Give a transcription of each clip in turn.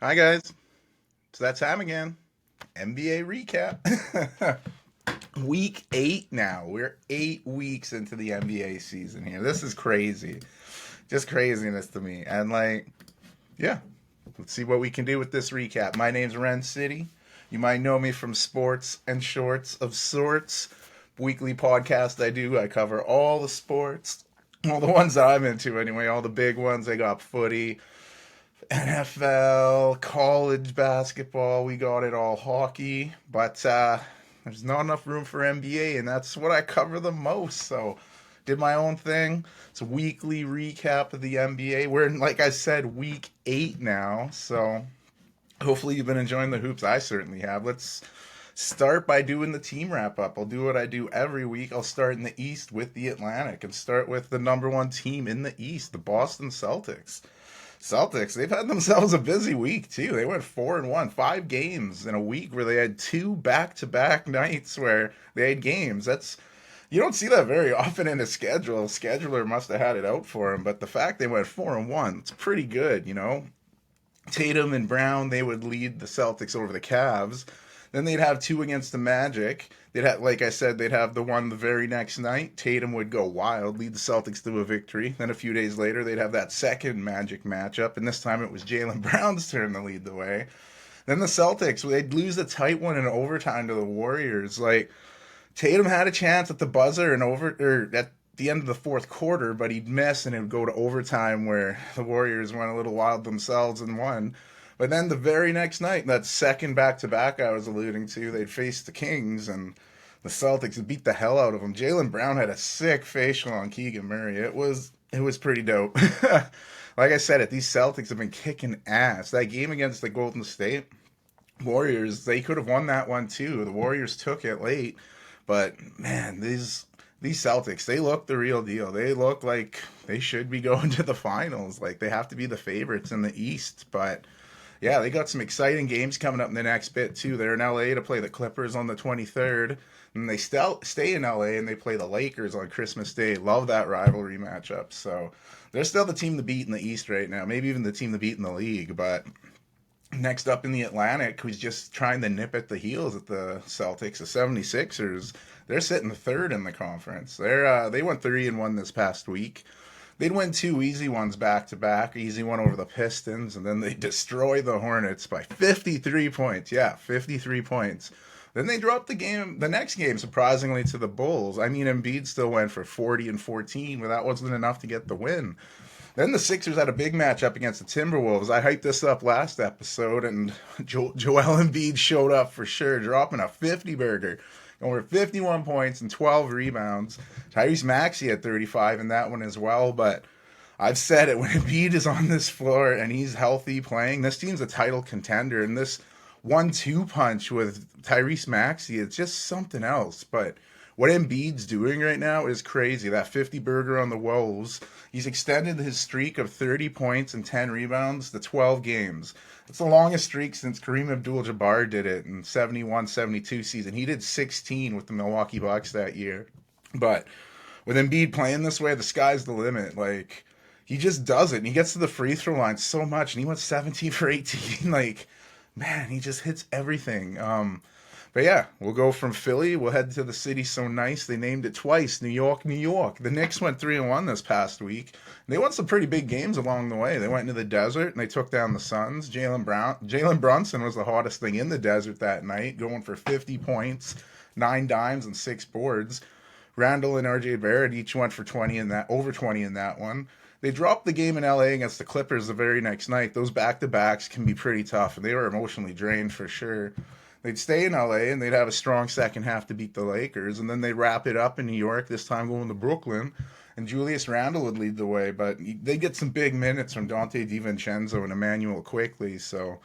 Hi guys, it's that time again. NBA recap. Week 8 now. We're 8 weeks into the NBA season here. This is crazy. Just craziness to me. And yeah, let's see what we can do with this recap. My name's Ren City. You might know me from Sports and Shorts of Sorts. Weekly podcast I do. I cover all the sports. All the ones that I'm into anyway, all the big ones. I got footy, NFL, college basketball, we got it all, hockey, but there's not enough room for NBA, and that's what I cover the most. So, did my own thing. It's a weekly recap of the NBA. We're in, like I said, week 8 now. So, hopefully, you've been enjoying the hoops. I certainly have. Let's start by doing the team wrap up. I'll do what I do every week. I'll start in the East with the Atlantic and start with the number one team in the East, the Boston Celtics. Celtics, they've had themselves a busy week too. They went 4-1, 5 games in a week where they had two back-to-back nights where they had games. That's You don't see that very often in a schedule. A scheduler must have had it out for them, but the fact they went 4-1, it's pretty good. Tatum and Brown, they would lead the Celtics over the Cavs. Then they'd have two against the Magic. They'd have, like I said, they'd have the one the very next night. Tatum would go wild, lead the Celtics to a victory. Then a few days later, they'd have that second Magic matchup, and this time it was Jaylen Brown's turn to lead the way. Then the Celtics, they'd lose a tight one in overtime to the Warriors. Like Tatum had a chance at the buzzer and over or at the end of the fourth quarter, but he'd miss and it would go to overtime where the Warriors went a little wild themselves and won. But then the very next night, that second back to back I was alluding to, they'd face the Kings and the Celtics beat the hell out of them. Jaylen Brown had a sick facial on Keegan Murray. It was pretty dope. Like I said, these Celtics have been kicking ass. That game against the Golden State Warriors, they could have won that one too. The Warriors took it late, but man, these Celtics, they look the real deal. They look like they should be going to the finals. Like they have to be the favorites in the East, but yeah, they got some exciting games coming up in the next bit too. They're in LA to play the Clippers on the 23rd, and they still stay in LA and they play the Lakers on Christmas Day. Love that rivalry matchup. So they're still the team to beat in the East right now, maybe even the team to beat in the league. But next up in the Atlantic, who's just trying to nip at the heels at the Celtics, the 76ers, they're sitting third in the conference. They went 3-1 this past week. They'd win two easy ones back to back. Easy one over the Pistons, and then they destroy the Hornets by 53 points. Yeah, 53 points. Then they dropped the next game, surprisingly, to the Bulls. I mean, Embiid still went for 40 and 14, but that wasn't enough to get the win. Then the Sixers had a big matchup against the Timberwolves. I hyped this up last episode, and Joel Embiid showed up for sure, dropping a 50 burger, over 51 points and 12 rebounds. Tyrese Maxey had 35 in that one as well, but I've said it, when Embiid is on this floor and he's healthy playing, this team's a title contender, and this 1-2 punch with Tyrese Maxey, it's just something else. But what Embiid's doing right now is crazy. That 50 burger on the Wolves, he's extended his streak of 30 points and 10 rebounds to 12 games. It's the longest streak since Kareem Abdul-Jabbar did it in 71-72 season. He did 16 with the Milwaukee Bucks that year. But with Embiid playing this way, the sky's the limit. Like, he just does it. And he gets to the free throw line so much, and he went 17 for 18. Like, man, he just hits everything. But yeah, we'll go from Philly. We'll head to the city so nice they named it twice, New York, New York. The Knicks went 3-1 this past week. They won some pretty big games along the way. They went into the desert and they took down the Suns. Jalen Brunson was the hottest thing in the desert that night, going for 50 points, 9 dimes, and 6 boards. Randall and RJ Barrett each went for 20 in that, over 20 in that one. They dropped the game in LA against the Clippers the very next night. Those back to backs can be pretty tough, and they were emotionally drained for sure. They'd stay in LA and they'd have a strong second half to beat the Lakers, and then they'd wrap it up in New York, this time going to Brooklyn, and Julius Randle would lead the way. But they'd get some big minutes from Dante DiVincenzo and Emmanuel quickly, so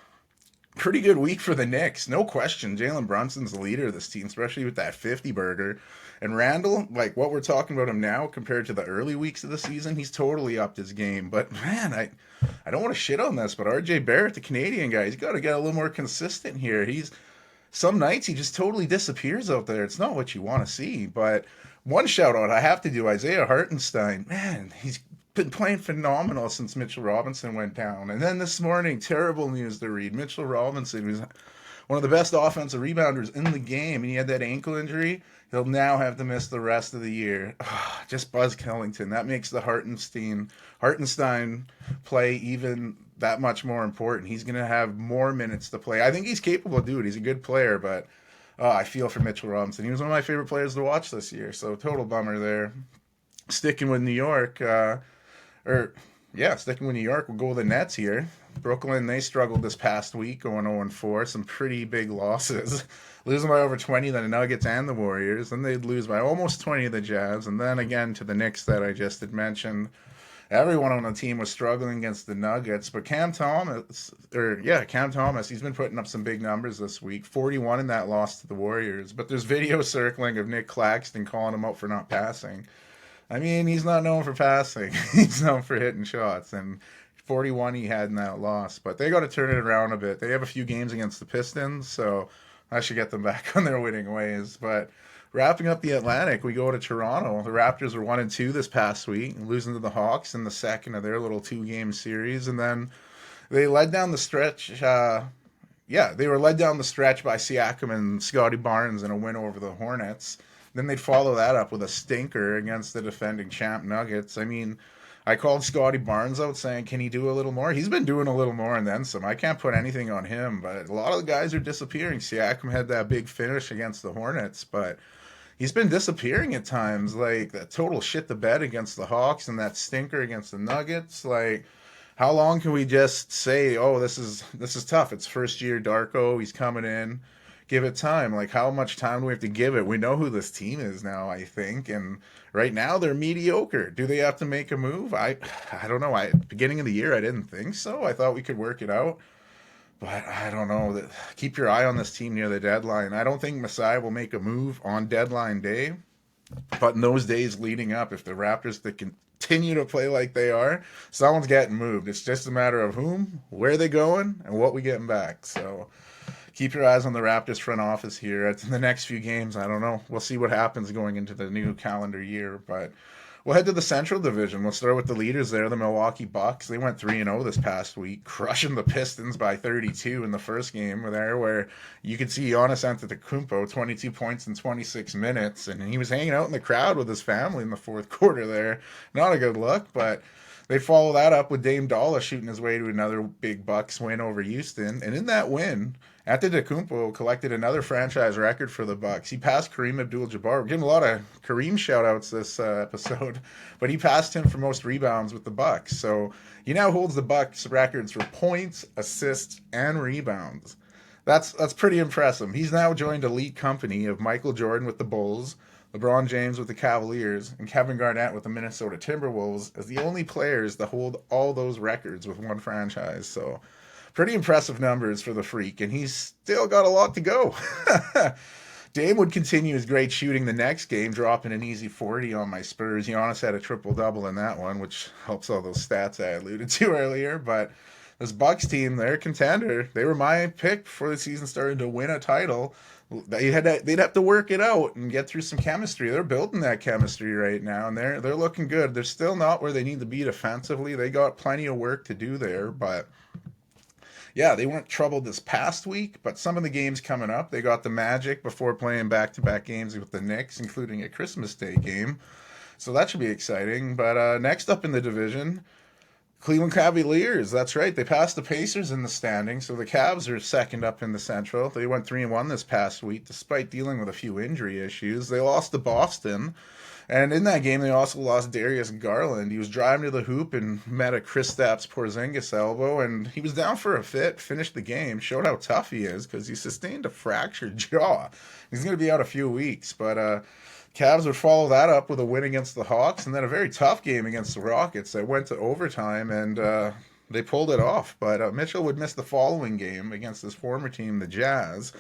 pretty good week for the Knicks, no question. Jalen Brunson's the leader of this team, especially with that 50 burger. And Randall, like what we're talking about him now compared to the early weeks of the season, he's totally upped his game. But man, I don't want to shit on this, but RJ Barrett, the Canadian guy, he's got to get a little more consistent here. He's Some nights he just totally disappears out there. It's not what you want to see. But one shout out I have to do, Isaiah Hartenstein. Man, he's been playing phenomenal since Mitchell Robinson went down. And then this morning, terrible news to read. Mitchell Robinson was one of the best offensive rebounders in the game, and he had that ankle injury. He'll now have to miss the rest of the year. Just Buzz Kellington. That makes the Hartenstein play even that much more important. He's going to have more minutes to play. I think he's capable of doing it. He's a good player, but I feel for Mitchell Robinson. He was one of my favorite players to watch this year, so total bummer there. Sticking with New York, sticking with New York, we'll go with the Nets here. Brooklyn, they struggled this past week, going 0-4. Some pretty big losses. Losing by over 20 to the Nuggets and the Warriors. Then they'd lose by almost 20 to the Jazz. And then again to the Knicks that I just had mentioned. Everyone on the team was struggling against the Nuggets. But Cam Thomas, he's been putting up some big numbers this week. 41 in that loss to the Warriors. But there's video circling of Nick Claxton calling him out for not passing. I mean, he's not known for passing. He's known for hitting shots. And 41 he had in that loss. But they got to turn it around a bit. They have a few games against the Pistons, so I should get them back on their winning ways. But wrapping up the Atlantic, we go to Toronto. The Raptors were 1-2 this past week, losing to the Hawks in the second of their little 2-game series. And then they led down the stretch. They were led down the stretch by Siakam and Scotty Barnes in a win over the Hornets. Then they'd follow that up with a stinker against the defending champ Nuggets. I mean, I called Scotty Barnes out saying, can he do a little more? He's been doing a little more and then some. I can't put anything on him, but a lot of the guys are disappearing. Siakam had that big finish against the Hornets, but he's been disappearing at times. Like that total shit the bed against the Hawks and that stinker against the Nuggets. Like, how long can we just say, oh, this is tough. It's first year Darko. He's coming in. Give it time. Like, how much time do we have to give it? We know who this team is now, I think, and right now they're mediocre. Do they have to make a move? I don't know. Beginning of the year, I didn't think so. I thought we could work it out, but I don't know. Keep your eye on this team near the deadline. I don't think Masai will make a move on deadline day, but in those days leading up, if the Raptors that continue to play like they are, someone's getting moved. It's just a matter of whom, where they going, and what we getting back. So keep your eyes on the Raptors front office here. In the next few games, I don't know. We'll see what happens going into the new calendar year. But we'll head to the Central Division. We'll start with the leaders there, the Milwaukee Bucks. They went 3-0 this past week, crushing the Pistons by 32 in the first game there, where you could see Giannis Antetokounmpo, 22 points in 26 minutes, and he was hanging out in the crowd with his family in the fourth quarter there. Not a good look, but they follow that up with Dame Dollar shooting his way to another big Bucks win over Houston. And in that win, Antetokounmpo collected another franchise record for the Bucks. He passed Kareem Abdul-Jabbar. We're getting a lot of Kareem shout-outs this episode, but he passed him for most rebounds with the Bucks. So he now holds the Bucks records for points, assists, and rebounds. That's pretty impressive. He's now joined elite company of Michael Jordan with the Bulls, LeBron James with the Cavaliers, and Kevin Garnett with the Minnesota Timberwolves as the only players to hold all those records with one franchise. So pretty impressive numbers for the Freak, and he's still got a lot to go. Dame would continue his great shooting the next game, dropping an easy 40 on my Spurs. Giannis had a triple-double in that one, which helps all those stats I alluded to earlier. But this Bucks team, they're a contender. They were my pick before the season started to win a title. They'd have to work it out and get through some chemistry. They're building that chemistry right now, and they're looking good. They're still not where they need to be defensively. They got plenty of work to do there, but yeah, they weren't troubled this past week, but some of the games coming up, they got the Magic before playing back-to-back games with the Knicks, including a Christmas Day game. So that should be exciting. But next up in the division, Cleveland Cavaliers. That's right. They passed the Pacers in the standings, so the Cavs are second up in the Central. They went 3-1 this past week, despite dealing with a few injury issues. They lost to Boston. And in that game, they also lost Darius Garland. He was driving to the hoop and met a Kristaps Porzingis elbow, and he was down for a fit, finished the game, showed how tough he is because he sustained a fractured jaw. He's going to be out a few weeks, but Cavs would follow that up with a win against the Hawks, and then a very tough game against the Rockets that went to overtime, and they pulled it off. But Mitchell would miss the following game against his former team, the Jazz.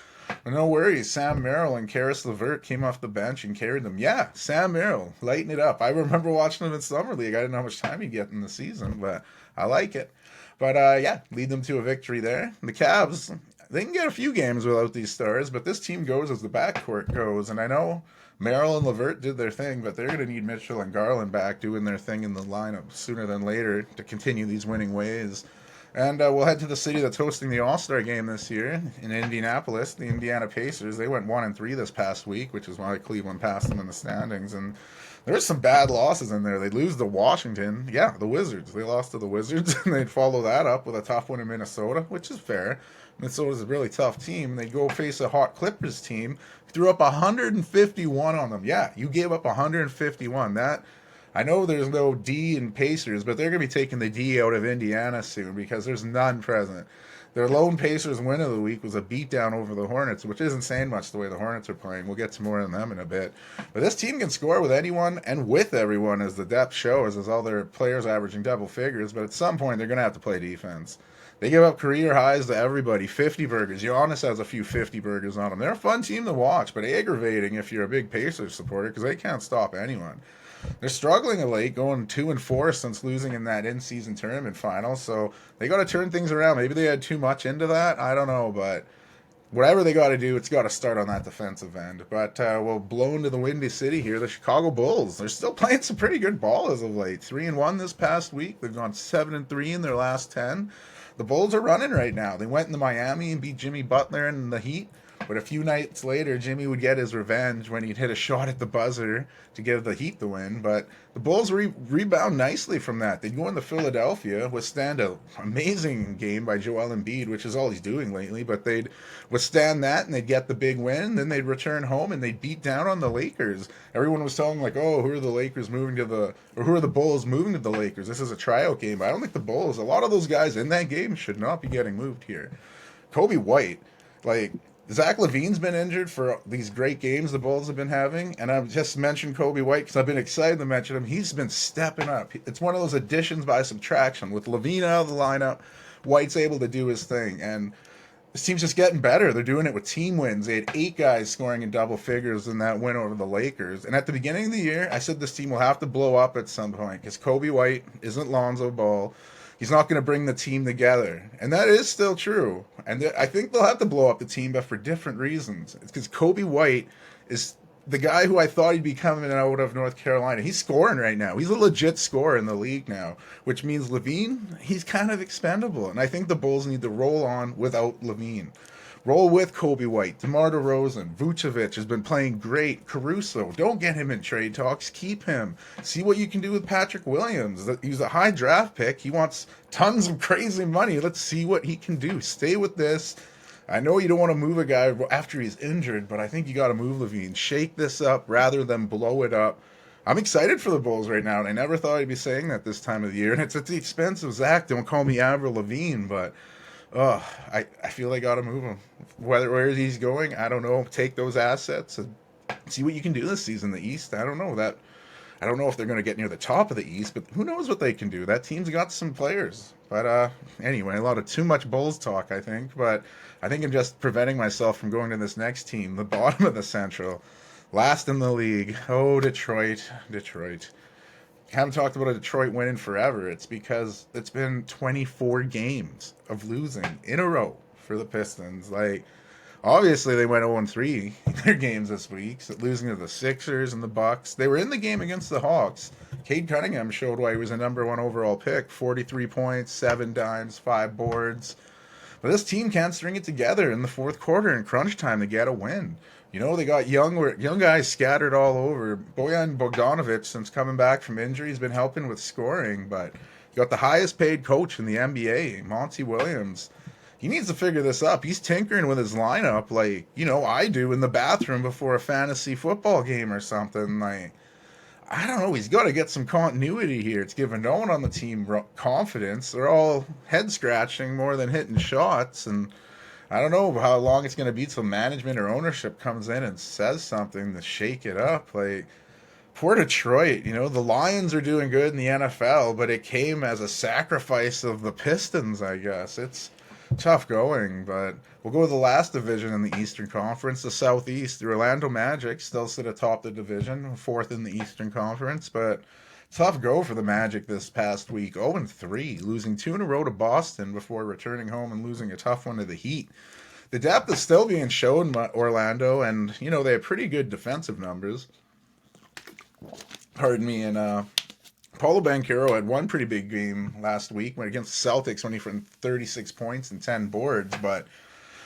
But no worries, Sam Merrill and Karis LeVert came off the bench and carried them. Yeah, Sam Merrill, lighten it up. I remember watching him in Summer League. I didn't know how much time he'd get in the season, but I like it. But lead them to a victory there. The Cavs, they can get a few games without these stars, but this team goes as the backcourt goes. And I know Merrill and Levert did their thing, but they're going to need Mitchell and Garland back doing their thing in the lineup sooner than later to continue these winning ways. And we'll head to the city that's hosting the All-Star game this year in Indianapolis, the Indiana Pacers. They went 1-3 this past week, which is why Cleveland passed them in the standings. And there's some bad losses in there. They lose to Washington. Yeah, the Wizards. They lost to the Wizards, and they'd follow that up with a tough one in Minnesota, which is fair. Minnesota's a really tough team. They go face a hot Clippers team. Threw up 151 on them. Yeah, you gave up 151. That I know there's no D in Pacers, but they're going to be taking the D out of Indiana soon because there's none present. Their lone Pacers win of the week was a beatdown over the Hornets, which isn't saying much the way the Hornets are playing. We'll get to more on them in a bit. But this team can score with anyone and with everyone, as the depth shows, as all their players averaging double figures. But at some point, they're going to have to play defense. They give up career highs to everybody. 50 burgers. Giannis has a few 50 burgers on them. They're a fun team to watch, but aggravating if you're a big Pacers supporter because they can't stop anyone. They're struggling of late, going 2-4 since losing in that in-season tournament final. So they got to turn things around. Maybe they had too much into that. I don't know, but whatever they got to do, it's got to start on that defensive end. But we'll blow into the Windy City here. The Chicago Bulls. They're still playing some pretty good ball as of late. 3-1 this past week. They've gone 7-3 in their last 10. The Bulls are running right now. They went into Miami and beat Jimmy Butler and the Heat. But a few nights later, Jimmy would get his revenge when he'd hit a shot at the buzzer to give the Heat the win. But the Bulls rebound nicely from that. They'd go into Philadelphia, withstand an amazing game by Joel Embiid, which is all he's doing lately. But they'd withstand that, and they'd get the big win. Then they'd return home, and they'd beat down on the Lakers. Everyone was telling, like, oh, who are the Lakers moving to the... Or who are the Bulls moving to the Lakers? This is a tryout game. But I don't think the Bulls... A lot of those guys in that game should not be getting moved here. Coby White, like... Zach LaVine's been injured for these great games the Bulls have been having, and I've just mentioned Coby White because I've been excited to mention him. He's been stepping up. It's one of those additions by subtraction. With LaVine out of the lineup, White's able to do his thing, and this team's just getting better. They're doing it with team wins. They had 8 guys scoring in double figures in that win over the Lakers. And at the beginning of the year, I said this team will have to blow up at some point because Coby White isn't Lonzo Ball. He's not going to bring the team together. And that is still true. And I think they'll have to blow up the team, but for different reasons. It's because Coby White is the guy who I thought he'd be coming out of North Carolina. He's scoring right now. He's a legit scorer in the league now, which means LaVine, he's kind of expendable. And I think the Bulls need to roll on without LaVine. Roll with Coby White, DeMar DeRozan, Vucevic has been playing great. Caruso, don't get him in trade talks. Keep him. See what you can do with Patrick Williams. He's a high draft pick. He wants tons of crazy money. Let's see what he can do. Stay with this. I know you don't want to move a guy after he's injured, but I think you got to move LaVine. Shake this up rather than blow it up. I'm excited for the Bulls right now, and I never thought I'd be saying that this time of the year. And it's at the expense of Zach. Don't call me Avril Lavigne, but... I feel they got to move him. Where he's going, I don't know. Take those assets and see what you can do this season. The East, I don't know that. I don't know if they're going to get near the top of the East, but who knows what they can do. That team's got some players. But anyway, a lot of too much Bulls talk, I think. But I think I'm just preventing myself from going to this next team, the bottom of the Central, last in the league. Oh, Detroit. Haven't talked about a Detroit win in forever. It's because it's been 24 games of losing in a row for the Pistons. Like, obviously they went 0-3 in their games this week, so losing to the Sixers and the Bucks. They were in the game against the Hawks. Cade Cunningham showed why he was a number 1 overall pick. 43 points, 7 dimes, 5 boards. But this team can't string it together in the fourth quarter in crunch time to get a win. You know, they got young guys scattered all over. Bojan Bogdanovic, since coming back from injury, has been helping with scoring, but you got the highest paid coach in the NBA, Monty Williams. He needs to figure this up. He's tinkering with his lineup like, I do in the bathroom before a fantasy football game or something. Like, I don't know. He's got to get some continuity here. It's giving no one on the team confidence. They're all head-scratching more than hitting shots, and I don't know how long it's going to be till management or ownership comes in and says something to shake it up. Like, poor Detroit, the Lions are doing good in the NFL, but it came as a sacrifice of the Pistons, I guess. It's tough going, but we'll go to the last division in the Eastern Conference, the Southeast. The Orlando Magic still sit atop the division, 4th in the Eastern Conference, but tough go for the Magic this past week. 0-3, losing 2 in a row to Boston before returning home and losing a tough one to the Heat. the depth is still being shown by Orlando, and they have pretty good defensive numbers. Pardon me, and Paulo Banchero had one pretty big game last week when against the Celtics when he from 36 points and 10 boards. But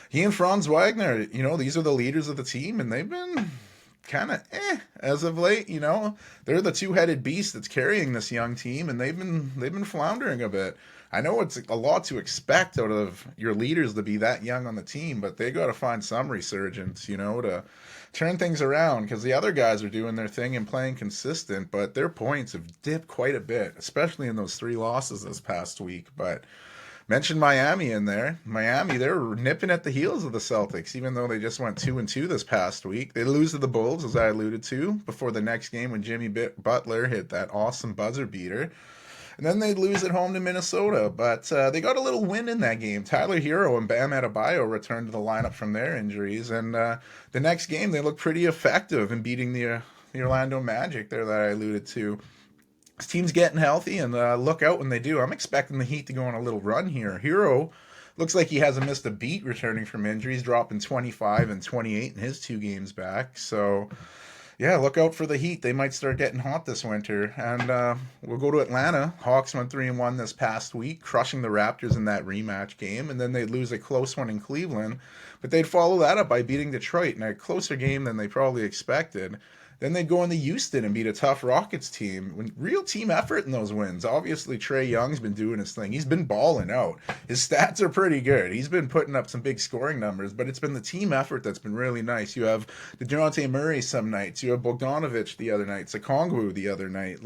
he and Franz Wagner, these are the leaders of the team, and they've been kind of as of late. They're the two-headed beast that's carrying this young team, and they've been floundering a bit. I know it's a lot to expect out of your leaders to be that young on the team, but they got to find some resurgence, to turn things around, because the other guys are doing their thing and playing consistent, but their points have dipped quite a bit, especially in those 3 losses this past week. But mentioned Miami in there. Miami, they're nipping at the heels of the Celtics, even though they just went 2-2 this past week. They lose to the Bulls, as I alluded to, before the next game when Jimmy Butler hit that awesome buzzer beater. And then they lose at home to Minnesota, but they got a little win in that game. Tyler Hero and Bam Adebayo returned to the lineup from their injuries, and the next game they looked pretty effective in beating the Orlando Magic there that I alluded to. This team's getting healthy, and look out when they do. I'm expecting the Heat to go on a little run here. Hero looks like he hasn't missed a beat returning from injuries, dropping 25 and 28 in his 2 games back. So, yeah, look out for the Heat. They might start getting hot this winter. And we'll go to Atlanta. Hawks went 3-1 this past week, crushing the Raptors in that rematch game, and then they'd lose a close one in Cleveland. But they'd follow that up by beating Detroit in a closer game than they probably expected. Then they'd go into Houston and beat a tough Rockets team. Real team effort in those wins. Obviously, Trae Young's been doing his thing. He's been balling out. His stats are pretty good. He's been putting up some big scoring numbers, but it's been the team effort that's been really nice. You have DeJounte Murray some nights. You have Bogdanovic the other night. Okongwu the other night.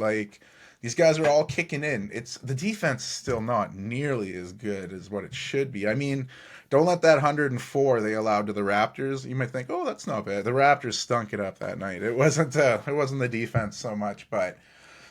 These guys are all kicking in. The defense is still not nearly as good as what it should be. I mean, don't let that 104 they allowed to the Raptors. You might think, oh, that's not bad. The Raptors stunk it up that night. It wasn't the defense so much, but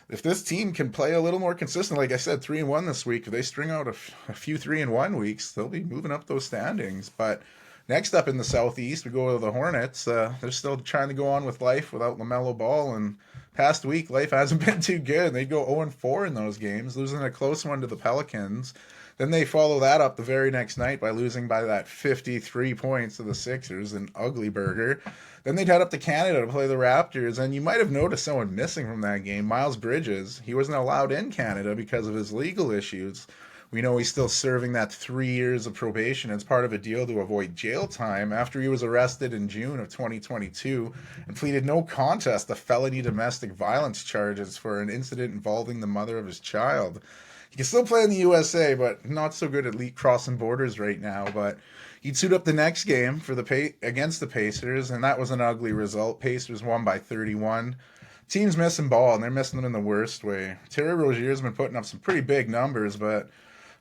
if this team can play a little more consistent, like I said, 3-1 this week, if they string out a few 3-1 weeks, they'll be moving up those standings. But next up in the Southeast, we go to the Hornets. They're still trying to go on with life without LaMelo Ball, and past week, life hasn't been too good. They go 0-4 in those games, losing a close one to the Pelicans. Then they follow that up the very next night by losing by that 53 points to the Sixers, an ugly burger. Then they'd head up to Canada to play the Raptors, and you might have noticed someone missing from that game, Miles Bridges. He wasn't allowed in Canada because of his legal issues. We know he's still serving that 3 years of probation as part of a deal to avoid jail time after he was arrested in June of 2022 and pleaded no contest to felony domestic violence charges for an incident involving the mother of his child. He can still play in the USA, but not so good at crossing borders right now. But he'd suit up the next game for against the Pacers, and that was an ugly result. Pacers won by 31. Team's missing Ball, and they're missing them in the worst way. Terry Rozier's been putting up some pretty big numbers, but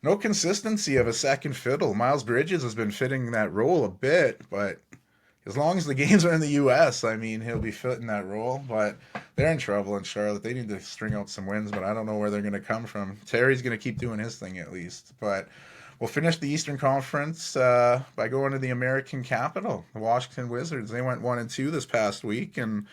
no consistency of a second fiddle. Miles Bridges has been fitting that role a bit, but as long as the games are in the U.S., I mean, he'll be fitting that role. But they're in trouble in Charlotte. They need to string out some wins, but I don't know where they're going to come from. Terry's going to keep doing his thing at least. But we'll finish the Eastern Conference by going to the American capital, the Washington Wizards. They went 1-2 this past week, and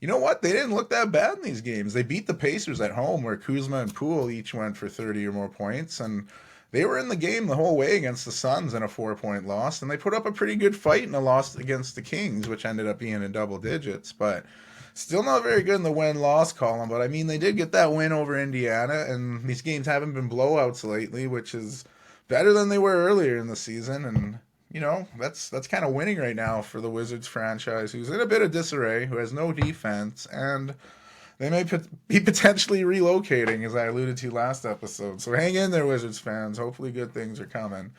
you know what? They didn't look that bad in these games. They beat the Pacers at home, where Kuzma and Poole each went for 30 or more points, and they were in the game the whole way against the Suns in a 4-point loss, and they put up a pretty good fight in a loss against the Kings, which ended up being in double digits, but still not very good in the win-loss column. But I mean, they did get that win over Indiana, and these games haven't been blowouts lately, which is better than they were earlier in the season, and that's kind of winning right now for the Wizards franchise, who's in a bit of disarray, who has no defense, and they may be potentially relocating, as I alluded to last episode. So hang in there, Wizards fans. Hopefully good things are coming.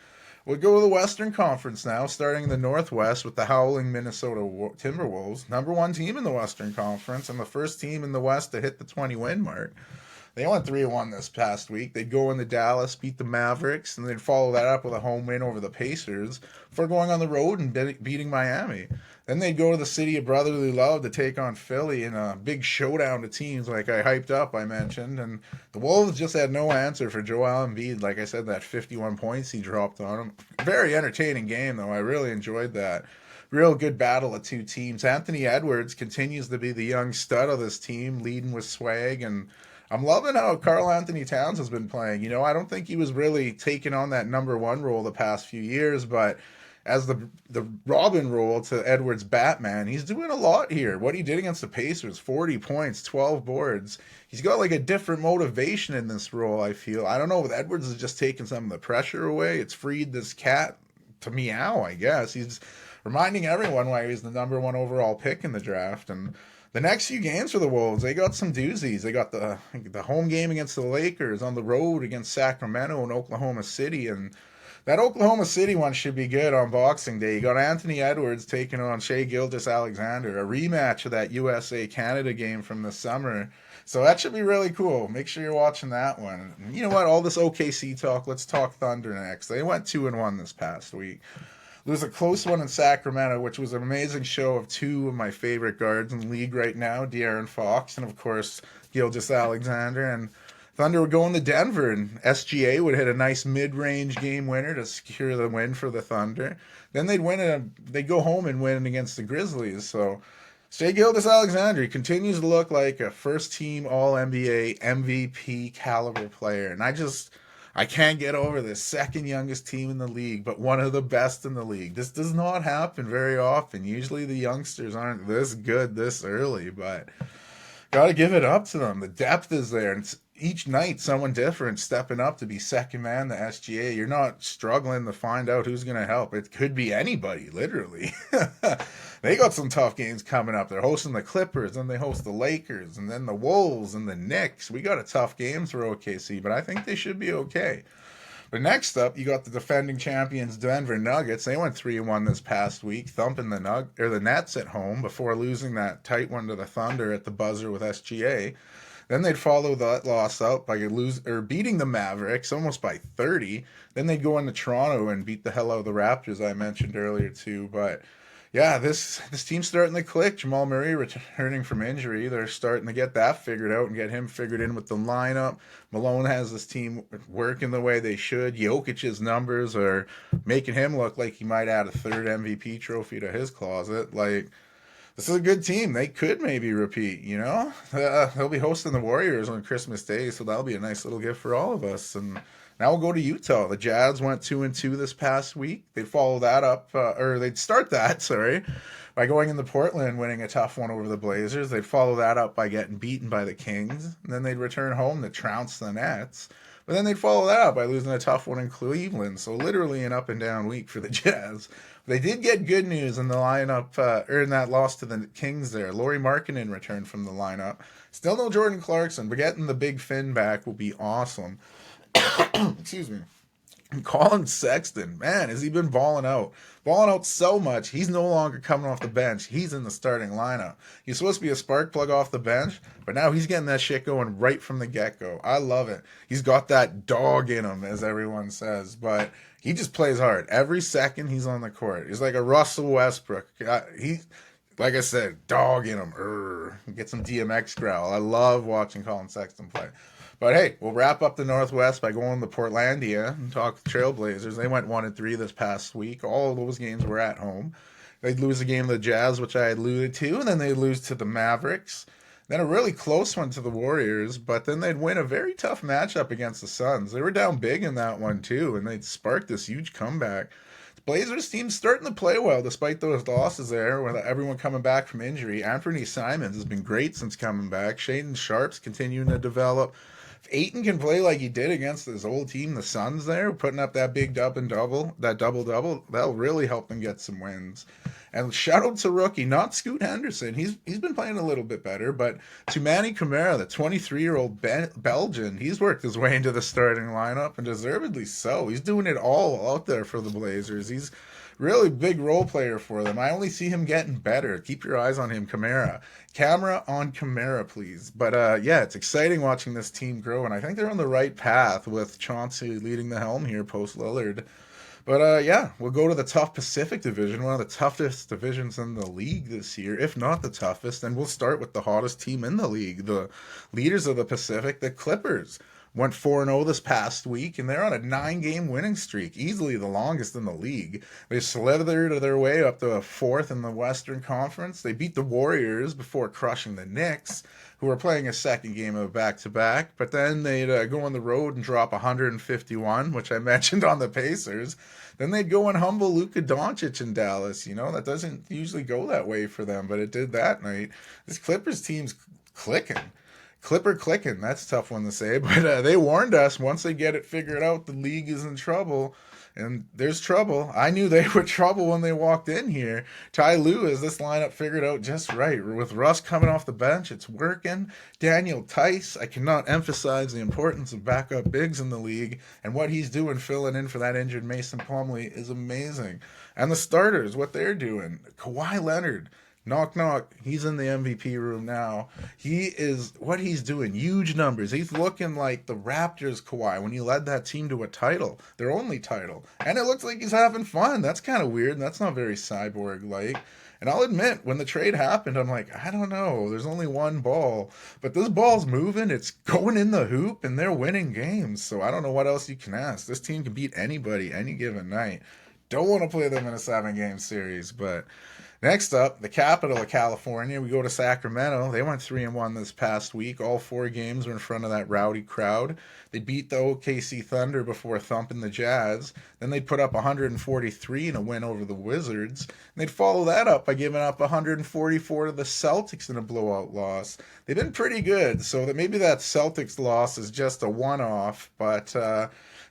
We'll go to the Western Conference now, starting in the Northwest with the howling Minnesota Timberwolves, number 1 team in the Western Conference and the first team in the West to hit the 20-win mark. They went 3-1 this past week. They'd go into Dallas, beat the Mavericks, and they'd follow that up with a home win over the Pacers before going on the road and beating Miami. Then they'd go to the city of brotherly love to take on Philly in a big showdown to teams like I hyped up, I mentioned. And the Wolves just had no answer for Joel Embiid. Like I said, that 51 points he dropped on him. Very entertaining game, though. I really enjoyed that. Real good battle of two teams. Anthony Edwards continues to be the young stud of this team, leading with swag, and I'm loving how Karl Anthony Towns has been playing. I don't think he was really taking on that number 1 role the past few years, but as the Robin role to Edwards' Batman. He's doing a lot here. What he did against the Pacers, 40 points, 12 boards. He's got like a different motivation in this role, I feel. I don't know if Edwards is just taking some of the pressure away. It's freed this cat to meow, I guess. He's reminding everyone why he's the number one overall pick in the draft. And the next few games for the Wolves, they got some doozies. They got the home game against the Lakers, on the road against Sacramento and Oklahoma City, and that Oklahoma City one should be good on Boxing Day. You got Anthony Edwards taking on Shai Gilgeous-Alexander, a rematch of that USA-Canada game from the summer. So that should be really cool. Make sure you're watching that one. And you know what? All this OKC talk, let's talk Thunder next. They went 2-1 this past week. There was a close one in Sacramento, which was an amazing show of two of my favorite guards in the league right now, De'Aaron Fox and, of course, Gilgeous-Alexander. And Thunder would go into Denver, and SGA would hit a nice mid-range game winner to secure the win for the Thunder. Then they'd go home and win against the Grizzlies. So Shai Gilgeous-Alexander continues to look like a first-team All-NBA MVP caliber player. And I can't get over this. Second youngest team in the league, but one of the best in the league. This does not happen very often. Usually the youngsters aren't this good this early, but got to give it up to them. The depth is there. And each night, someone different stepping up to be second man to SGA. You're not struggling to find out who's going to help. It could be anybody, literally. They got some tough games coming up. They're hosting the Clippers, and they host the Lakers, and then the Wolves and the Knicks. We got a tough game for OKC, but I think they should be okay. But next up, you got the defending champions Denver Nuggets. They went 3-1 this past week, thumping the Nets at home before losing that tight one to the Thunder at the buzzer with SGA. Then they'd follow that loss up by beating the Mavericks almost by 30. Then they'd go into Toronto and beat the hell out of the Raptors, I mentioned earlier too. But yeah, this team's starting to click. Jamal Murray returning from injury. They're starting to get that figured out and get him figured in with the lineup. Malone has this team working the way they should. Jokic's numbers are making him look like he might add a third MVP trophy to his closet. Like, this is a good team. They could maybe repeat, you know? They'll be hosting the Warriors on Christmas Day, so that'll be a nice little gift for all of us. And now we'll go to Utah. The Jazz went 2-2 this past week. They'd follow that up, or they'd start that, by going into Portland, winning a tough one over the Blazers. They'd follow that up by getting beaten by the Kings. And then they'd return home to trounce the Nets. But then they'd follow that up by losing a tough one in Cleveland. So literally an up and down week for the Jazz. They did get good news in the lineup, or in that loss to the Kings there. Lauri Markkanen returned from the lineup. Still no Jordan Clarkson, but getting the Big Finn back will be awesome. Excuse me. Colin Sexton, man, has he been balling out? Balling out so much, he's no longer coming off the bench. He's in the starting lineup. He's supposed to be a spark plug off the bench, but now he's getting that shit going right from the get-go. I love it. He's got that dog in him, as everyone says, but he just plays hard. Every second he's on the court. He's like a Russell Westbrook. Like I said, dog in him. Get some DMX growl. I love watching Colin Sexton play. But hey, we'll wrap up the Northwest by going to Portlandia and talk Trailblazers. They went 1-3 this past week. All of those games were at home. They'd lose a game to the Jazz, which I alluded to, and then they'd lose to the Mavericks. Then a really close one to the Warriors, but then they'd win a very tough matchup against the Suns. They were down big in that one too, and they'd spark this huge comeback. The Blazers team's starting to play well despite those losses there, with everyone coming back from injury. Anthony Simons has been great since coming back. Shaedon Sharp's continuing to develop. If Ayton can play like he did against his old team, the Suns there, putting up that big double-double, that'll really help them get some wins. And shout out to rookie, not Scoot Henderson. He's been playing a little bit better, but Toumani Camara, the 23-year-old Belgian, he's worked his way into the starting lineup, and deservedly so. He's doing it all out there for the Blazers. He's really big role player for them. I only see him getting better. Keep your eyes on him, Camara. Camera on Camara, please. But yeah, it's exciting watching this team grow, and I think they're on the right path with Chauncey leading the helm here post Lillard. But yeah, we'll go to the tough Pacific Division, one of the toughest divisions in the league this year, if not the toughest. And we'll start with the hottest team in the league, the leaders of the Pacific, the Clippers. Went 4-0 this past week, and they're on a 9-game winning streak, easily the longest in the league. They slithered their way up to a 4th in the Western Conference. They beat the Warriors before crushing the Knicks, who were playing a second game of back-to-back, but then they'd go on the road and drop 151, which I mentioned on the Pacers. Then they'd go and humble Luka Doncic in Dallas. That doesn't usually go that way for them, but it did that night. This Clippers team's clicking. Clipper clicking. That's a tough one to say, but they warned us once they get it figured out, the league is in trouble. And there's trouble. I knew they were trouble when they walked in here. Ty Lue has this lineup figured out just right. With Russ coming off the bench, it's working. Daniel Tice, I cannot emphasize the importance of backup bigs in the league. And what he's doing filling in for that injured Mason Plumlee is amazing. And the starters, what they're doing. Kawhi Leonard. Knock, knock. He's in the MVP room now. What he's doing, huge numbers. He's looking like the Raptors Kawhi when he led that team to a title, their only title. And it looks like he's having fun. That's kind of weird. That's not very Cyborg-like. And I'll admit, when the trade happened, I'm like, I don't know. There's only one ball. But this ball's moving. It's going in the hoop, and they're winning games. So I don't know what else you can ask. This team can beat anybody any given night. Don't want to play them in a 7-game series, but... Next up, the capital of California. We go to Sacramento. They went 3-1 this past week. All 4 games were in front of that rowdy crowd. They beat the OKC Thunder before thumping the Jazz. Then they'd put up 143 in a win over the Wizards. And they'd follow that up by giving up 144 to the Celtics in a blowout loss. They've been pretty good, so that maybe that Celtics loss is just a one-off, but...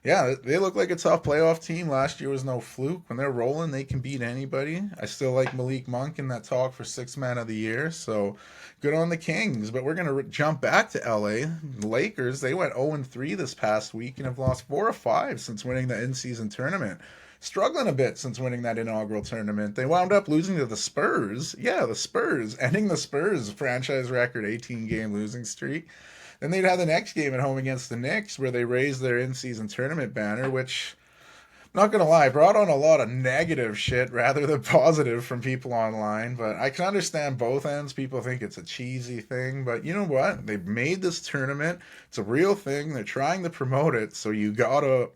yeah, they look like a tough playoff team. Last year was no fluke. When they're rolling, they can beat anybody. I still like Malik Monk in that talk for 6th man of the year, so good on the Kings. But we're going to jump back to LA. The Lakers, they went 0-3 this past week and have lost 4 of 5 since winning the in-season tournament. Struggling a bit since winning that inaugural tournament. They wound up losing to the Spurs. Yeah, the Spurs. Ending the Spurs franchise record 18-game losing streak. Then they'd have the next game at home against the Knicks where they raised their in-season tournament banner, which, not going to lie, brought on a lot of negative shit rather than positive from people online. But I can understand both ends. People think it's a cheesy thing. But you know what? They've made this tournament. It's a real thing. They're trying to promote it. So you got to,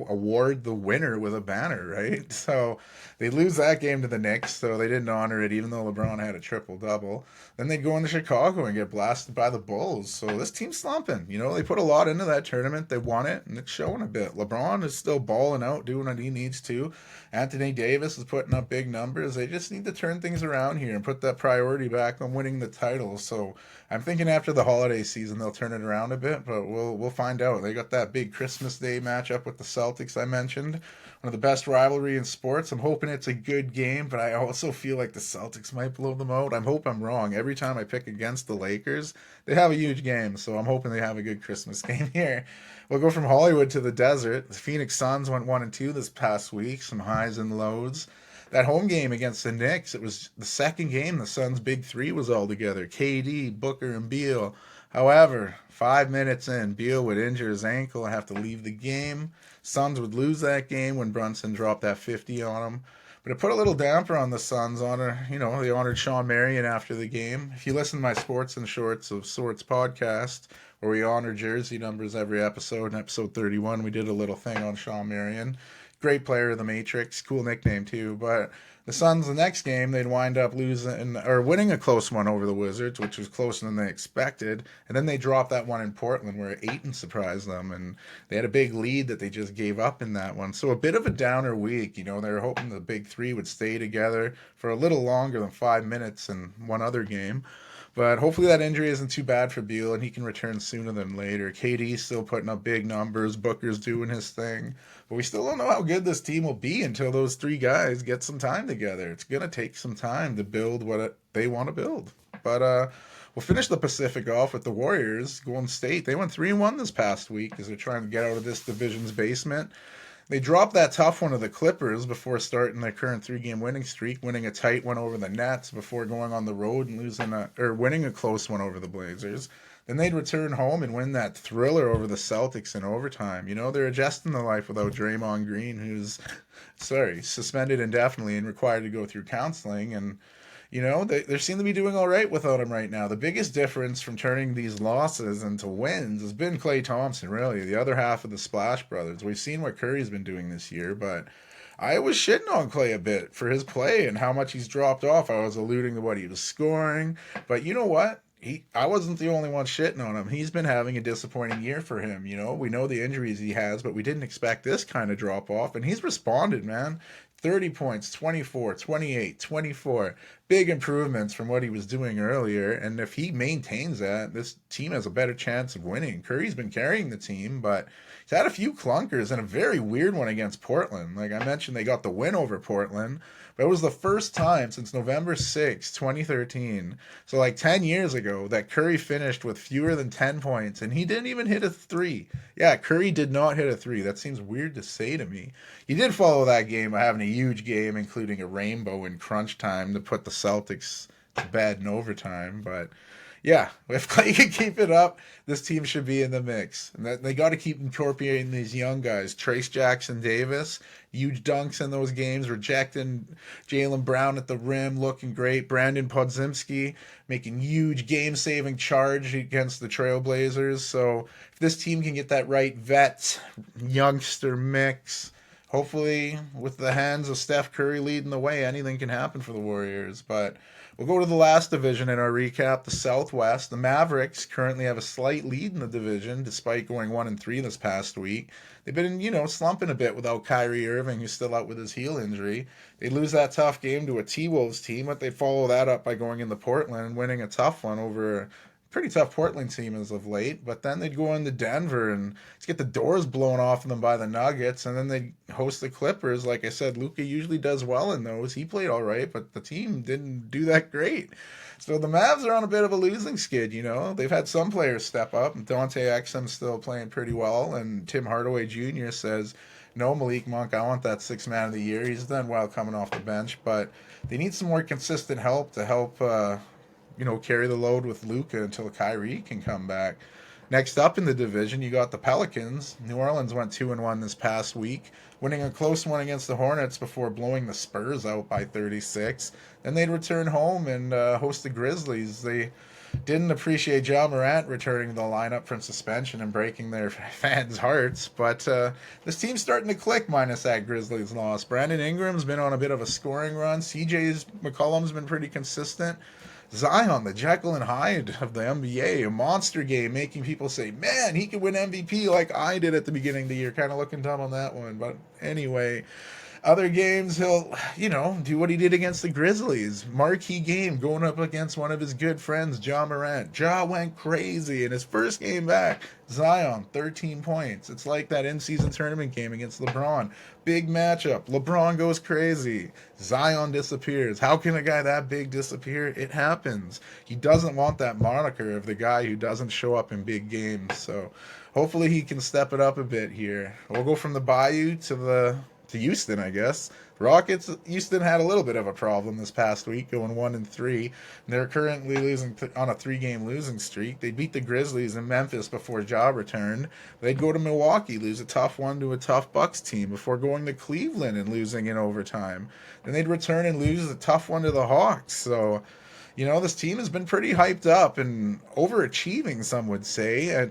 award the winner with a banner, right? So they lose that game to the Knicks, so they didn't honor it even though LeBron had a triple-double. Then they'd go into Chicago and get blasted by the Bulls. So this team's slumping. They put a lot into that tournament. They won it, and it's showing a bit. LeBron is still balling out, doing what he needs to. Anthony Davis is putting up big numbers. They just need to turn things around here and put that priority back on winning the title. So I'm thinking after the holiday season they'll turn it around a bit, but we'll find out. They got that big Christmas Day matchup with the Celtics I mentioned. One of the best rivalry in sports. I'm hoping it's a good game, but I also feel like the Celtics might blow them out. I hope I'm wrong. Every time I pick against the Lakers, they have a huge game, so I'm hoping they have a good Christmas game here. We'll go from Hollywood to the desert. The Phoenix Suns went 1-2 this past week, some highs and lows. That home game against the Knicks, it was the second game the Suns' big 3 was all together. KD, Booker, and Beal. However, 5 minutes in, Beal would injure his ankle and have to leave the game. Suns would lose that game when Brunson dropped that 50 on him. But it put a little damper on the Suns. They honored Shawn Marion after the game. If you listen to my Sports and Shorts of Sorts podcast, where we honor jersey numbers every episode, in episode 31, we did a little thing on Shawn Marion. Great player of the Matrix, cool nickname too. But the Suns, the next game, they'd wind up winning a close one over the Wizards, which was closer than they expected. And then they dropped that one in Portland where Ayton surprised them. And they had a big lead that they just gave up in that one. So a bit of a downer week. They were hoping the big 3 would stay together for a little longer than 5 minutes in one other game. But hopefully that injury isn't too bad for Beal and he can return sooner than later. KD's still putting up big numbers. Booker's doing his thing. But we still don't know how good this team will be until those 3 guys get some time together. It's going to take some time to build they want to build. But we'll finish the Pacific off with the Warriors. Golden State, they went 3-1 this past week as they're trying to get out of this division's basement. They dropped that tough one to the Clippers before starting their current 3-game winning streak, winning a tight one over the Nets before going on the road and winning a close one over the Blazers. Then they'd return home and win that thriller over the Celtics in overtime. They're adjusting to life without Draymond Green, who's, suspended indefinitely and required to go through counseling. And, they seem to be doing all right without him right now. The biggest difference from turning these losses into wins has been Klay Thompson, really, the other half of the Splash Brothers. We've seen what Curry's been doing this year, but I was shitting on Klay a bit for his play and how much he's dropped off. I was alluding to what he was scoring, but you know what? I wasn't the only one shitting on him. He's been having a disappointing year for him. We know the injuries he has, but we didn't expect this kind of drop off. And he's responded, man. 30 points, 24, 28, 24. Big improvements from what he was doing earlier. And if he maintains that, this team has a better chance of winning. Curry's been carrying the team, but he's had a few clunkers and a very weird one against Portland. Like I mentioned, they got the win over Portland. But it was the first time since November 2013, so like 10 years ago, that Curry finished with fewer than 10 points, and he didn't even hit a three. Yeah, Curry did not hit a three. That seems weird to say to me. He did follow that game by having a huge game, including a rainbow in crunch time to put the Celtics to bed in overtime, but yeah, if Clay can keep it up, this team should be in the mix. And they got to keep incorporating these young guys. Trace Jackson Davis, huge dunks in those games, rejecting Jaylen Brown at the rim, looking great. Brandon Podziemski making huge game-saving charge against the Trailblazers. So if this team can get that right vet youngster mix, hopefully with the hands of Steph Curry leading the way, anything can happen for the Warriors. But we'll go to the last division in our recap, the Southwest. The Mavericks currently have a slight lead in the division, despite going 1-3 this past week. They've been, slumping a bit without Kyrie Irving, who's still out with his heel injury. They lose that tough game to a T-Wolves team, but they follow that up by going into Portland and winning a tough one over pretty tough Portland team as of late, but then they'd go into Denver and just get the doors blown off of them by the Nuggets, and then they'd host the Clippers. Like I said, Luka usually does well in those. He played all right, but the team didn't do that great. So the Mavs are on a bit of a losing skid. They've had some players step up. Dante Exum's still playing pretty well, and Tim Hardaway Jr. says, no, Malik Monk, I want that sixth man of the year. He's done well coming off the bench, but they need some more consistent help to help carry the load with Luka until Kyrie can come back. Next up in the division, you got the Pelicans. New Orleans went 2-1 this past week, winning a close one against the Hornets before blowing the Spurs out by 36. Then they'd return home and host the Grizzlies. They didn't appreciate Ja Morant returning to the lineup from suspension and breaking their fans' hearts, but this team's starting to click minus that Grizzlies loss. Brandon Ingram's been on a bit of a scoring run. CJ McCollum's been pretty consistent. Zion, the Jekyll and Hyde of the NBA, a monster game, making people say, man, he could win MVP like I did at the beginning of the year. Kind of looking dumb on that one. But anyway, other games, he'll, do what he did against the Grizzlies. Marquee game, going up against one of his good friends, Ja Morant. Ja went crazy in his first game back. Zion, 13 points. It's like that in-season tournament game against LeBron. Big matchup. LeBron goes crazy. Zion disappears. How can a guy that big disappear? It happens. He doesn't want that moniker of the guy who doesn't show up in big games. So hopefully he can step it up a bit here. We'll go from the Bayou to Houston, I guess. Houston had a little bit of a problem this past week, going 1-3. They're currently losing on a 3-game losing streak. They beat the Grizzlies in Memphis before Ja returned. They'd go to Milwaukee, lose a tough one to a tough Bucks team before going to Cleveland and losing in overtime. Then they'd return and lose a tough one to the Hawks. So, this team has been pretty hyped up and overachieving, some would say,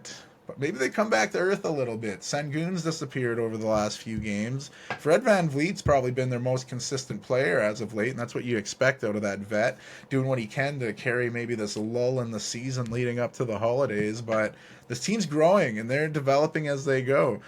but maybe they come back to earth a little bit. Sengun's disappeared over the last few games. Fred VanVleet's probably been their most consistent player as of late, and that's what you expect out of that vet, doing what he can to carry maybe this lull in the season leading up to the holidays. But this team's growing, and they're developing as they go.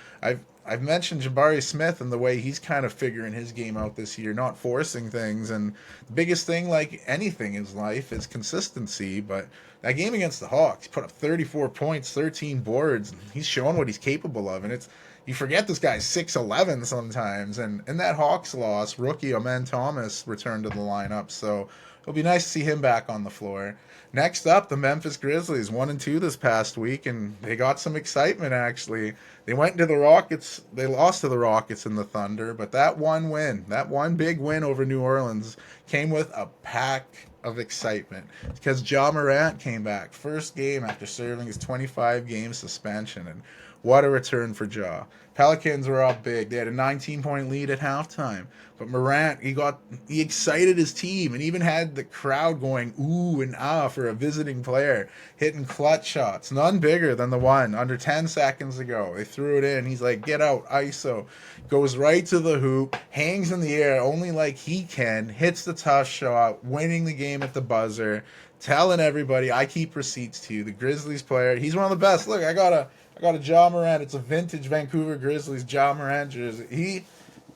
I've mentioned Jabari Smith and the way he's kind of figuring his game out this year, not forcing things. And the biggest thing, like anything in life, is consistency. But that game against the Hawks, he put up 34 points, 13 boards. And he's showing what he's capable of. And you forget this guy's 6'11" sometimes. And in that Hawks loss, rookie Amen Thomas returned to the lineup. So it'll be nice to see him back on the floor. Next up, the Memphis Grizzlies, 1-2 this past week, and they got some excitement, actually. They went into the Rockets. They lost to the Rockets and the Thunder, but that one big win over New Orleans came with a pack of excitement because Ja Morant came back. First game after serving his 25-game suspension, and what a return for Ja. Pelicans were up big. They had a 19-point lead at halftime. But Morant, he excited his team and even had the crowd going ooh and ah for a visiting player, hitting clutch shots. None bigger than the one under 10 seconds ago. They threw it in. He's like, get out, ISO. Goes right to the hoop, hangs in the air only like he can, hits the tough shot, winning the game at the buzzer telling everybody I keep receipts too. The Grizzlies player, he's one of the best. Look, I got a Ja Morant. It's a vintage Vancouver Grizzlies Ja Morant jersey.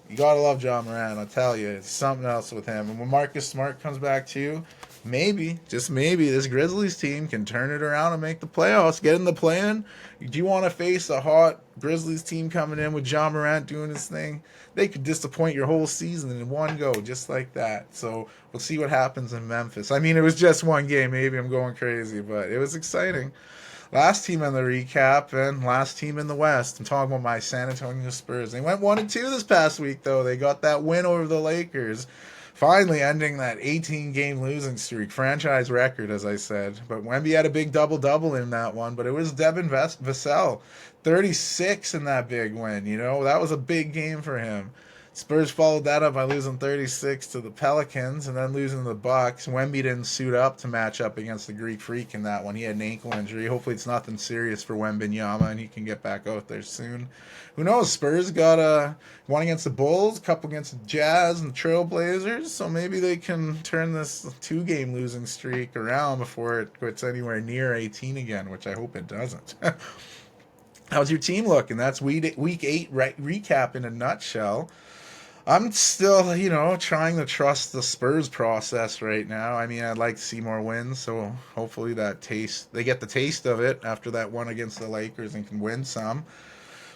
You gotta love Ja Morant. I'll tell you, it's something else with him. And when Marcus Smart comes back too, maybe, just maybe, this Grizzlies team can turn it around and make the playoffs. Get in the play-in. Do you want to face a hot Grizzlies team coming in with Ja Morant doing his thing? They could disappoint your whole season in one go, just like that. So we'll see what happens in Memphis. I mean, it was just one game. Maybe I'm going crazy, but it was exciting. Last team in the recap and last team in the West. I'm talking about my San Antonio Spurs. They went 1-2 this past week, though. They got that win over the Lakers, finally ending that 18-game losing streak, franchise record, as I said. But Wemby had a big double-double in that one, but it was Devin Vassell, 36 in that big win. You know, that was a big game for him. Spurs followed that up by losing 36 to the Pelicans and then losing to the Bucks. Wemby didn't suit up to match up against the Greek Freak in that one. He had an ankle injury. Hopefully it's nothing serious for Wembanyama and he can get back out there soon. Who knows? Spurs got one against the Bulls, a couple against the Jazz and the Trailblazers, so maybe they can turn this two-game losing streak around before it gets anywhere near 18 again, which I hope it doesn't. How's your team looking? That's week 8 recap in a nutshell. I'm still, trying to trust the Spurs process right now. I mean, I'd like to see more wins, so hopefully they get the taste of it after that one against the Lakers and can win some.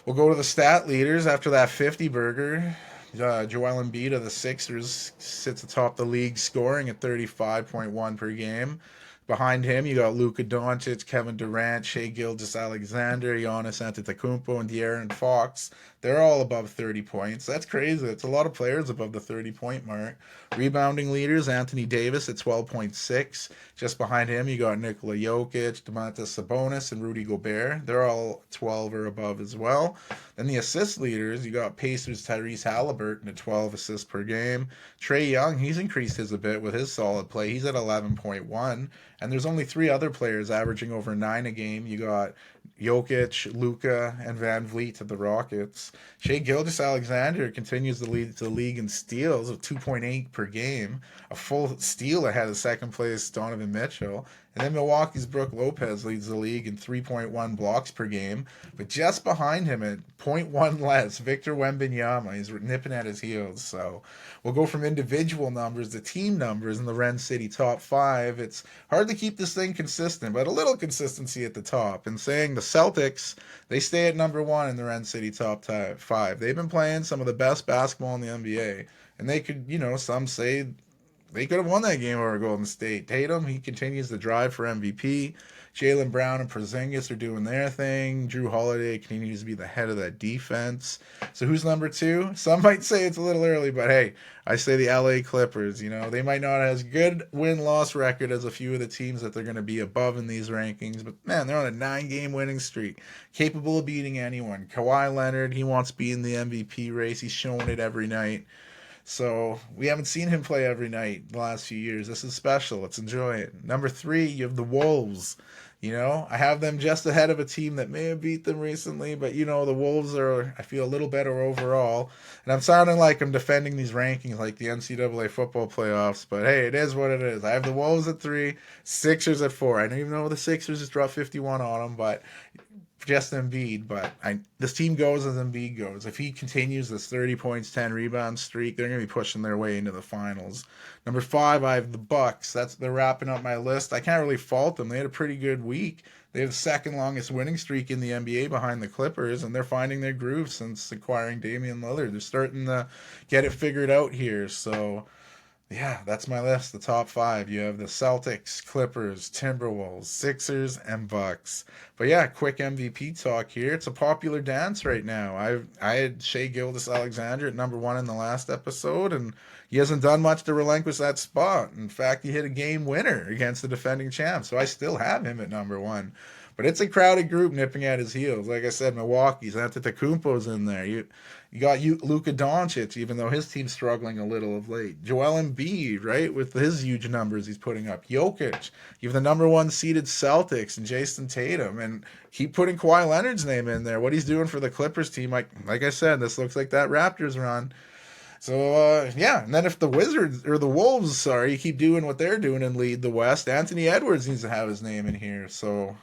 We'll go to the stat leaders after that 50-burger. Joel Embiid of the Sixers sits atop the league scoring at 35.1 per game. Behind him, you got Luka Doncic, Kevin Durant, Shai Gilgeous-Alexander, Giannis Antetokounmpo, and De'Aaron Fox. They're all above 30 points. That's crazy. That's a lot of players above the 30-point mark. Rebounding leaders, Anthony Davis at 12.6. Just behind him, you got Nikola Jokic, Domantas Sabonis, and Rudy Gobert. They're all 12 or above as well. Then the assist leaders, you got Pacers' Tyrese Halliburton at 12 assists per game. Trae Young, he's increased his a bit with his solid play. He's at 11.1. And there's only 3 other players averaging over 9 a game. You got Jokic, Luka, and Van Vliet of the Rockets. Shai Gilgeous-Alexander continues to lead the league in steals of 2.8 per game, a full steal ahead of second place Donovan Mitchell. And then Milwaukee's Brook Lopez leads the league in 3.1 blocks per game. But just behind him at 0.1 less, Victor Wembanyama. He's nipping at his heels. So we'll go from individual numbers to team numbers in the Ren City top 5. It's hard to keep this thing consistent, but a little consistency at the top. And saying the Celtics, they stay at number 1 in the Ren City top 5. They've been playing some of the best basketball in the NBA. And they could, some say they could have won that game over Golden State. Tatum, he continues to drive for MVP. Jaylen Brown and Porzingis are doing their thing. Drew Holiday continues to be the head of that defense. So who's number 2? Some might say it's a little early, but hey, I say the LA Clippers. They might not have as good win-loss record as a few of the teams that they're going to be above in these rankings, but man, they're on a 9-game winning streak, capable of beating anyone. Kawhi Leonard, he wants to be in the MVP race. He's showing it every night. So we haven't seen him play every night the last few years. This is special. Let's enjoy it. Number 3, you have the Wolves. I have them just ahead of a team that may have beat them recently, but the Wolves are, I feel, a little better overall. And I'm sounding like I'm defending these rankings like the NCAA football playoffs, but hey, it is what it is. I have the Wolves at 3, Sixers at 4. I don't even know the Sixers just dropped 51 on them, but just Embiid, but this team goes as Embiid goes. If he continues this 30 points, 10 rebounds streak, they're going to be pushing their way into the finals. Number 5, I have the Bucks. They're wrapping up my list. I can't really fault them. They had a pretty good week. They have the second longest winning streak in the NBA behind the Clippers, and they're finding their groove since acquiring Damian Lillard. They're starting to get it figured out here, so yeah, that's my list, the top 5. You have the Celtics, Clippers, Timberwolves, Sixers, and Bucks. But yeah, quick MVP talk here. It's a popular dance right now. I had Shai Gilgeous-Alexander at number 1 in the last episode, and he hasn't done much to relinquish that spot. In fact, he hit a game winner against the defending champ, so I still have him at number 1. But it's a crowded group nipping at his heels. Like I said, Milwaukee's Antetokounmpo's in there. You got Luka Doncic, even though his team's struggling a little of late. Joel Embiid, right, with his huge numbers he's putting up. Jokic, you have the number 1 seeded Celtics and Jason Tatum, and keep putting Kawhi Leonard's name in there. What he's doing for the Clippers team, like I said, this looks like that Raptors run. So yeah, and then if the Wizards or the Wolves, sorry, keep doing what they're doing and lead the West, Anthony Edwards needs to have his name in here. So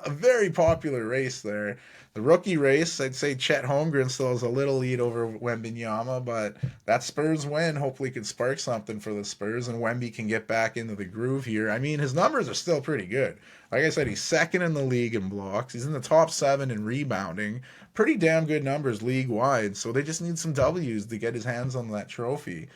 a very popular race there. The rookie race, I'd say Chet Holmgren still has a little lead over Wembanyama, but that Spurs win hopefully could spark something for the Spurs, and Wemby can get back into the groove here. I mean, his numbers are still pretty good. Like I said, he's second in the league in blocks. He's in the top 7 in rebounding. Pretty damn good numbers league wide. So they just need some W's to get his hands on that trophy.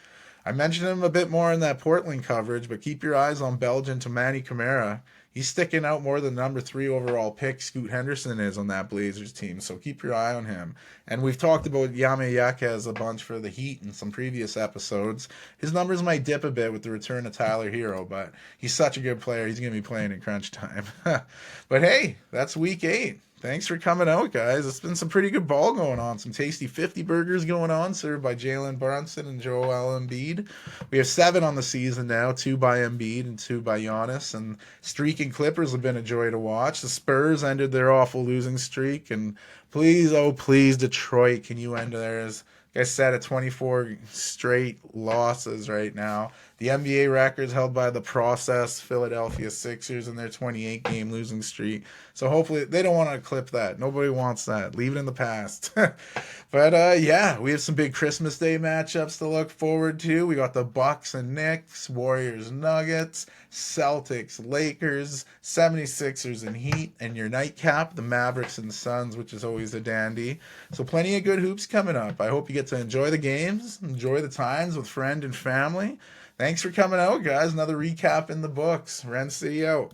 I mentioned him a bit more in that Portland coverage, but keep your eyes on Belgian Tamani Kamara. He's sticking out more than number 3 overall pick Scoot Henderson is on that Blazers team, so keep your eye on him. And we've talked about Yame Yaquez a bunch for the Heat in some previous episodes. His numbers might dip a bit with the return of Tyler Hero, but he's such a good player. He's going to be playing in crunch time. But hey, that's week 8. Thanks for coming out, guys. It's been some pretty good ball going on. Some tasty 50 burgers going on, served by Jalen Brunson and Joel Embiid. We have 7 on the season now, 2 by Embiid and 2 by Giannis. And streaking Clippers have been a joy to watch. The Spurs ended their awful losing streak. And please, oh please, Detroit, can you end theirs? Like I said, at 24 straight losses right now. The NBA record's held by the process Philadelphia Sixers in their 28-game losing streak. So hopefully they don't want to clip that. Nobody wants that. Leave it in the past. But yeah, we have some big Christmas Day matchups to look forward to. We got the Bucks and Knicks, Warriors, Nuggets, Celtics, Lakers, 76ers and Heat, and your nightcap, the Mavericks and Suns, which is always a dandy. So plenty of good hoops coming up. I hope you get to enjoy the games, enjoy the times with friend and family. Thanks for coming out, guys. Another recap in the books. Ren City out.